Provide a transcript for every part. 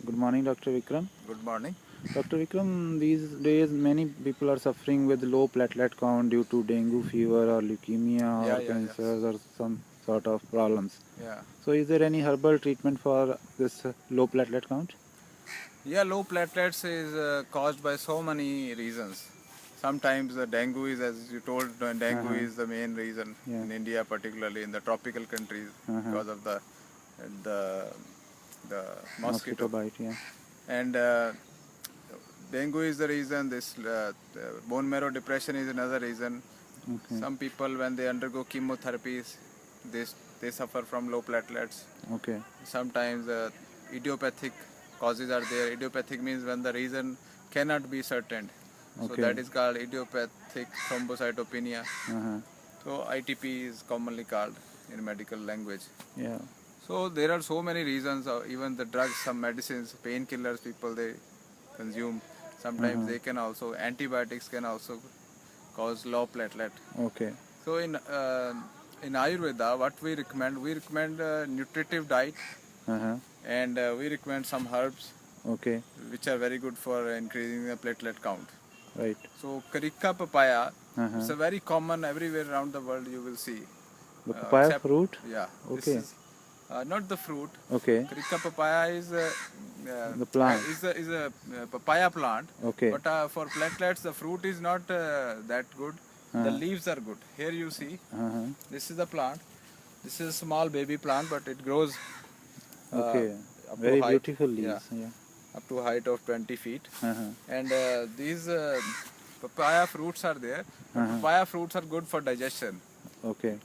Good morning, Dr. Vikram. Good morning. Dr. Vikram, these days many people are suffering with low platelet count due to dengue fever or leukemia or cancers or some sort of problems. Yeah. So, is there any herbal treatment for this low platelet count? Yeah, low platelets is caused by so many reasons. Sometimes the dengue is, as you told, dengue is the main reason in India, particularly in the tropical countries, because of the the mosquito bite. Yeah. And dengue is the reason. This bone marrow depression is another reason. Okay. Some people, when they undergo chemotherapies, they suffer from low platelets. Okay. Sometimes idiopathic causes are there. Idiopathic means when the reason cannot be certain. So that is called idiopathic thrombocytopenia. So ITP is commonly called in medical language. Yeah. So there are so many reasons. Even the drugs, some medicines, painkillers people they consume. Sometimes they can also, antibiotics can also cause low platelet. Okay. So in Ayurveda, what we recommend nutritive diet, and we recommend some herbs, which are very good for increasing the platelet count. Right. So Carica papaya, it's a very common everywhere around the world you will see. The papaya fruit? Yeah. Okay. This is not the fruit. Okay. Carica papaya is the plant. Is a papaya plant. Okay. But for platelets, the fruit is not that good. The leaves are good. Here you see, this is the plant. This is a small baby plant, but it grows. Very beautiful leaves. Yeah. Up to a height of 20 feet. And these papaya fruits are there. Papaya fruits are good for digestion. Okay.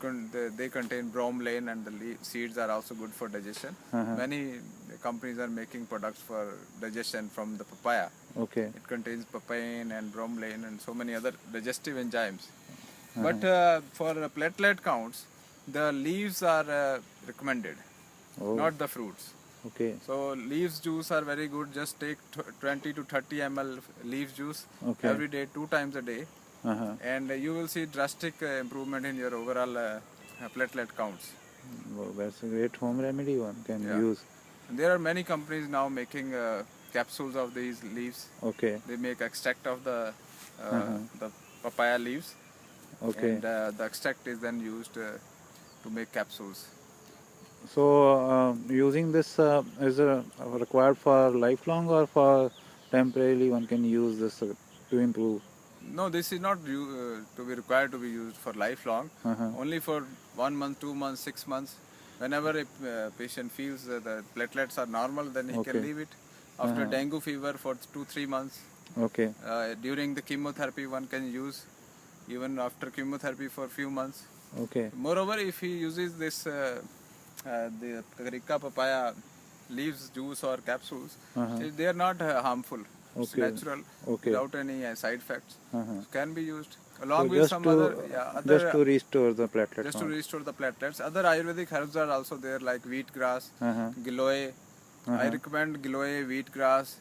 They contain bromelain, and the seeds are also good for digestion. Many companies are making products for digestion from the papaya. Okay. It contains papain and bromelain and so many other digestive enzymes. But for platelet counts, the leaves are recommended, not the fruits. Okay. So leaves juice are very good. Just take 20 to 30 ml leaf juice every day, 2 times a day. And you will see drastic improvement in your overall platelet counts. That's a great home remedy one can use. And there are many companies now making capsules of these leaves. Okay. They make extract of the papaya leaves. Okay. And the extract is then used to make capsules. So using this is required for lifelong or for temporarily one can use this to improve? No, this is not to be required to be used for lifelong. Only for 1 month, 2 months, 6 months. Whenever a patient feels the platelets are normal, then he can leave it. After dengue fever for 2-3 months. Okay. During the chemotherapy, one can use even after chemotherapy for a few months. Okay. Moreover, if he uses this the Carica papaya leaves juice or capsules, they are not harmful. It's natural, without any side effects. Can be used along with some other just to restore the platelets. Just to restore the platelets. Other Ayurvedic herbs are also there, like wheatgrass, giloy. I recommend giloy, wheatgrass,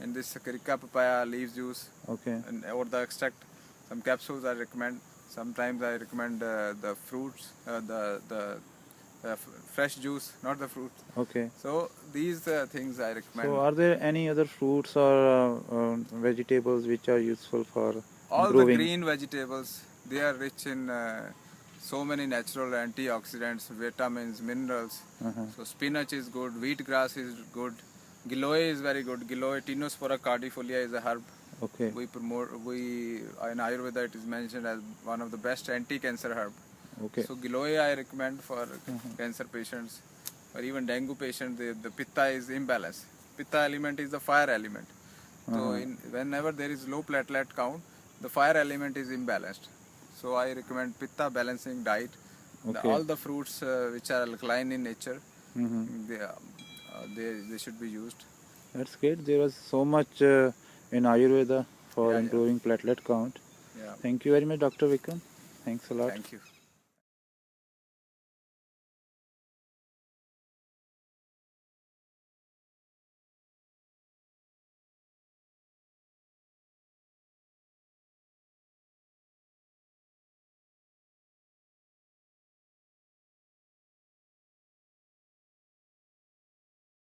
and this Carica papaya leaves juice. And or the extract. Some capsules I recommend. Sometimes I recommend the fruits, the fresh juice, not the fruit. So these things I recommend. So are there any other fruits or vegetables which are useful for all improving? The green vegetables, they are rich in so many natural antioxidants, vitamins, minerals. So spinach is good, wheatgrass is good, giloy is very good. Giloy, Tinospora cardifolia is a herb. We promote. In Ayurveda it is mentioned as one of the best anti-cancer herb. So giloy I recommend for cancer patients, or even dengue patients. The pitta is imbalanced. Pitta element is the fire element. So whenever there is low platelet count, the fire element is imbalanced. So I recommend pitta balancing diet. All the fruits which are alkaline in nature, they should be used. That's great. There was so much in Ayurveda for improving platelet count. Thank you very much, Dr. Vikram. Thanks a lot. Thank you.